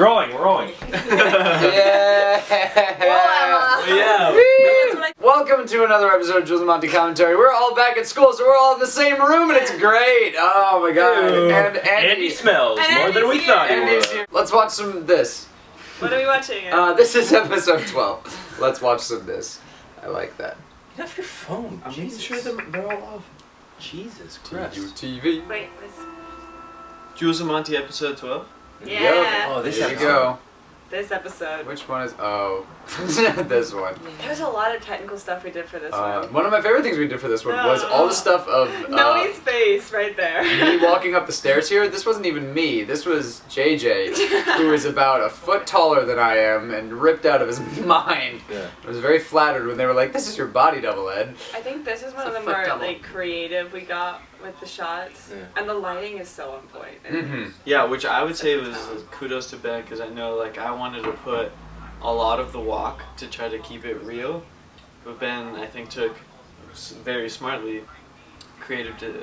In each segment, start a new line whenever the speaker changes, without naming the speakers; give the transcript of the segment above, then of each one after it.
rolling, we're rolling.
Yeah!
Yeah!
Welcome to another episode of Jules and Monty Commentary. We're all back at school, so we're all in the same room, and it's great! Oh my god.
Ew.
And
Andy smells
And
more than we
Andy's
thought he
here.
Andy's
would.
here. Let's watch some of this.
What are we watching?
This is episode 12. Let's watch some of this. I like that.
Get off your phone. I'm making sure they're all off. Jesus Christ.
TUTV.
Wait, this.
Jules and Monty episode 12?
Yeah.
Yep.
Oh, this
Here you
episode.
go.
This episode.
Which one is... Oh. This one.
There was a lot of technical stuff we did for this one.
One of my favorite things we did for this one was all the stuff of...
Noe's face right there.
me walking up the stairs here. This wasn't even me. This was JJ, who is about a foot taller than I am and ripped out of his mind.
Yeah.
I was very flattered when they were like, "This is your body double, Ed."
I think this is one
It's
of
a
the
foot
more
double.
like creative we got with the shots,
Yeah.
and the lighting is so on point.
Mm-hmm.
Yeah, which I would say was kudos to Ben, because I know like I wanted to put a lot of the walk to try to keep it real, but Ben I think took very smartly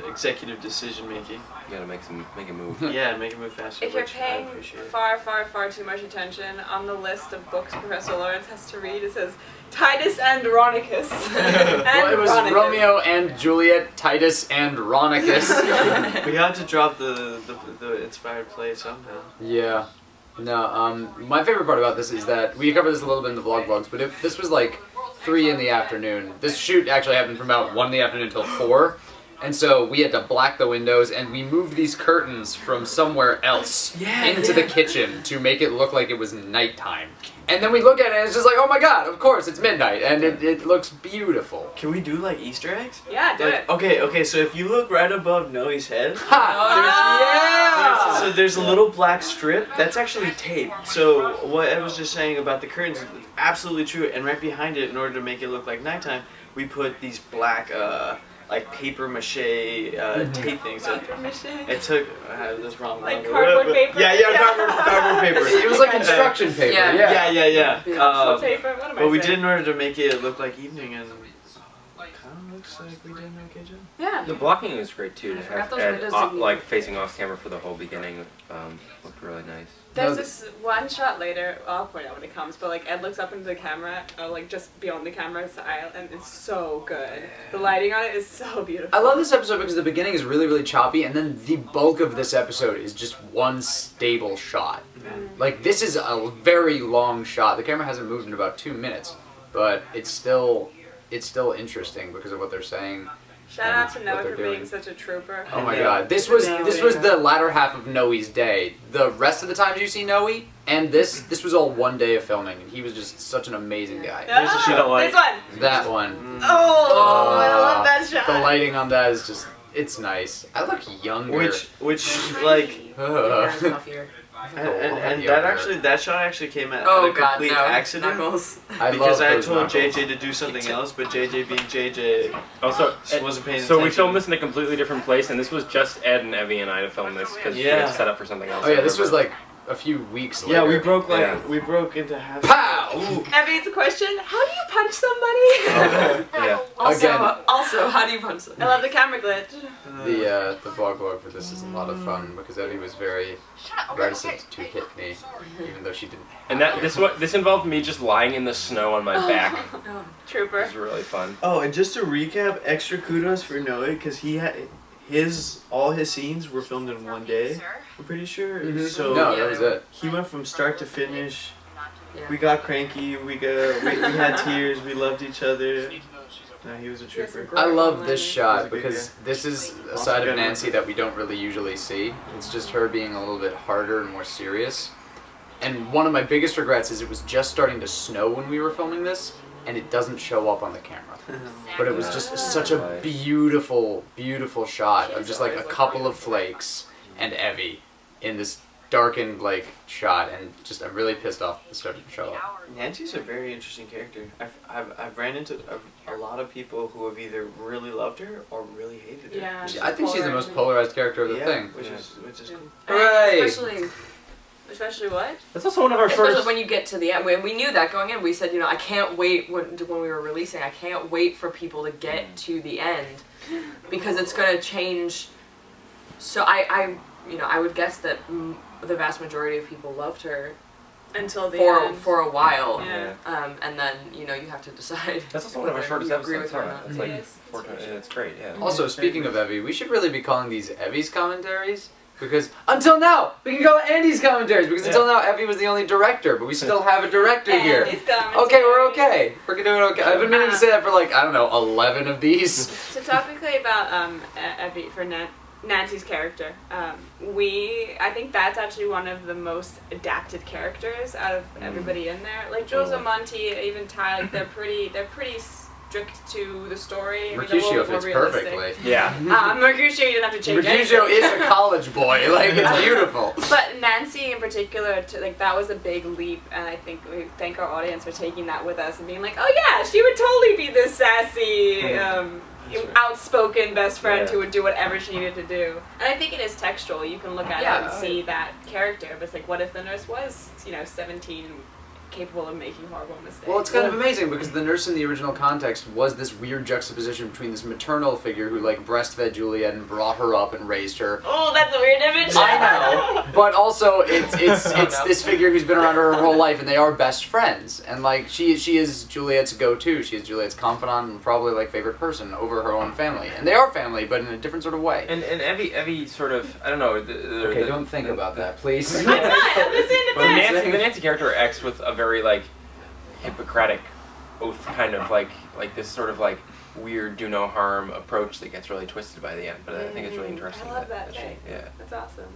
executive decision making.
You gotta make a move.
Yeah, make it move faster.
If you're
which I
paying
appreciate.
far too much attention, on the list of books Professor Lawrence has to read, it says Titus and Ronicus.
Well, it was
Ronicus.
Romeo and Juliet, Titus and Ronicus.
We had to drop the inspired play somehow.
Yeah. No, my favorite part about this is that we covered this a little bit in the vlogs, but if this was like 3 in the afternoon. This shoot actually happened from about 1 in the afternoon until 4. And so we had to black the windows, and we moved these curtains from somewhere else into the kitchen to make it look like it was nighttime. And then we look at it, and it's just like, oh my god, of course, it's midnight, and it looks beautiful.
Can we do like Easter eggs?
Yeah, do it.
Okay, so if you look right above Noe's head,
Ha!
so there's a little black strip. That's actually tape. So what I was just saying about the curtains is absolutely true. And right behind it, in order to make it look like nighttime, we put these black, like paper mache tape things. It took this wrong.
Like cardboard paper?
Yeah, cardboard paper.
It was like construction paper.
Yeah.
Yeah.
Paper? What am I
But we
saying?
did in order to make it look like evening, and kind of looks like we did an okay job.
Yeah.
The blocking was great too. To
forgot
have
those
Ed
windows
off,
didn't
like
even-
facing off camera for the whole beginning looked really nice.
There's this one shot later, I'll point out when it comes, but like Ed looks up into the camera, like just beyond the camera's eye, and it's so good. The lighting on it is so beautiful.
I love this episode because the beginning is really, really choppy, and then the bulk of this episode is just one stable shot. Like, this is a very long shot. The camera hasn't moved in about 2 minutes, but it's still interesting because of what they're saying.
Shout out to
what
Noah
they're
for being
doing.
such a trooper.
Oh my god, this was the latter half of Noe's day. The rest of the times you see Noe, and this was all 1 day of filming, and he was just such an amazing guy.
Here's the shot.
This one!
That one.
Oh, I love that shot.
The lighting on that is just, it's nice. I look younger.
Which like. And that shot actually came at
Oh
a
god,
complete
no.
accident.
Knuckles.
Because I
those
told
knuckles.
JJ to do something else, but JJ being JJ,
Also,
she wasn't paying
so
attention.
we filmed this in a completely different place, and this was just Ed and Evie and I to film this because we had
Yeah.
to set up for something else.
Oh yeah, this was like a few weeks later.
Yeah, we broke
Yeah.
we broke into half.
Pow!
Evie, it's a question. How do you punch somebody?
Yeah.
Also, how do you punch them?
I love the camera glitch.
The vlog for this is a lot of fun because Evie was very reticent to hit me, even though she didn't.
And this involved me just lying in the snow on my back. It
Trooper.
was really fun.
Oh, and just to recap, extra kudos for Noe because he had all his scenes were filmed in 1 day. I'm pretty sure. So
No, that was it.
he went from start to finish.
Yeah.
We got cranky. We had tears. We loved each other. No, he was a trooper.
I love this
He's a
shot
good
because
guy.
this is a
Also
side of
good
Nancy
one.
that we don't really usually see. It's just her being a little bit harder and more serious. And one of my biggest regrets is it was just starting to snow when we were filming this, and it doesn't show up on the camera. But it was just such a beautiful, beautiful shot of just like a couple of flakes and Evie in this darkened like shot, and just I'm really pissed off it started to show up.
Nancy's a very interesting character. I've ran into a lot of people who have either really loved her or really hated her.
Yeah.
I think she's the most polarized character of the thing.
which is cool.
Hooray!
Especially what?
That's also one of our
Especially
first.
when you get to the end. We knew that going in. We said, I can't wait when we were releasing. I can't wait for people to get to the end because it's going to change. So I would guess that the vast majority of people loved her
Until the
for
end.
for a while.
Yeah.
And then you have to decide.
That's also one of our
whether
shortest
you agree
episodes.
with it or
Huh?
not.
It's
It
like
is.
4 it's great. Yeah.
Also, speaking of Evie, we should really be calling these Evie's commentaries. Because until now, we can call it Andy's commentaries. Because until now, Evie was the only director, but we still have a director here.
Andy's commentary.
Okay, we're okay. We're doing okay. I've been meaning to say that for like, I don't know, 11 of these.
So topically about Evie for Nancy's character, I think that's actually one of the most adapted characters out of everybody in there. Like Jules and Monty, even Ty, like they're pretty strict to the story. I mean, they're a
Mercutio
little more
fits
realistic.
perfectly.
Yeah.
Mercutio, you don't have to change
Mercutio
anything.
is a college boy. Like, it's beautiful.
But Nancy in particular, that was a big leap, and I think we thank our audience for taking that with us and being like, oh yeah, she would totally be this sassy, outspoken best friend who would do whatever she needed to do. And I think it is textual. You can look at it and see that character, but it's like, what if the nurse was, 17 and capable of making horrible mistakes?
Well, it's kind of amazing because the nurse in the original context was this weird juxtaposition between this maternal figure who like breastfed Juliet and brought her up and raised her.
Oh, that's a weird image.
I know, but also it's this figure who's been around her whole life, and they are best friends. And like she is Juliet's go-to. She is Juliet's confidant and probably like favorite person over her own family. And they are family, but in a different sort of way.
And Evie sort of, I don't know.
Okay, don't think about that, please.
I'm not. I'm listening to
Well,
this.
the Nancy character acts with a very like Hippocratic oath kind of like this sort of like weird do no harm approach that gets really twisted by the end. But I think it's really interesting.
I love that
she,
thing.
yeah.
That's awesome.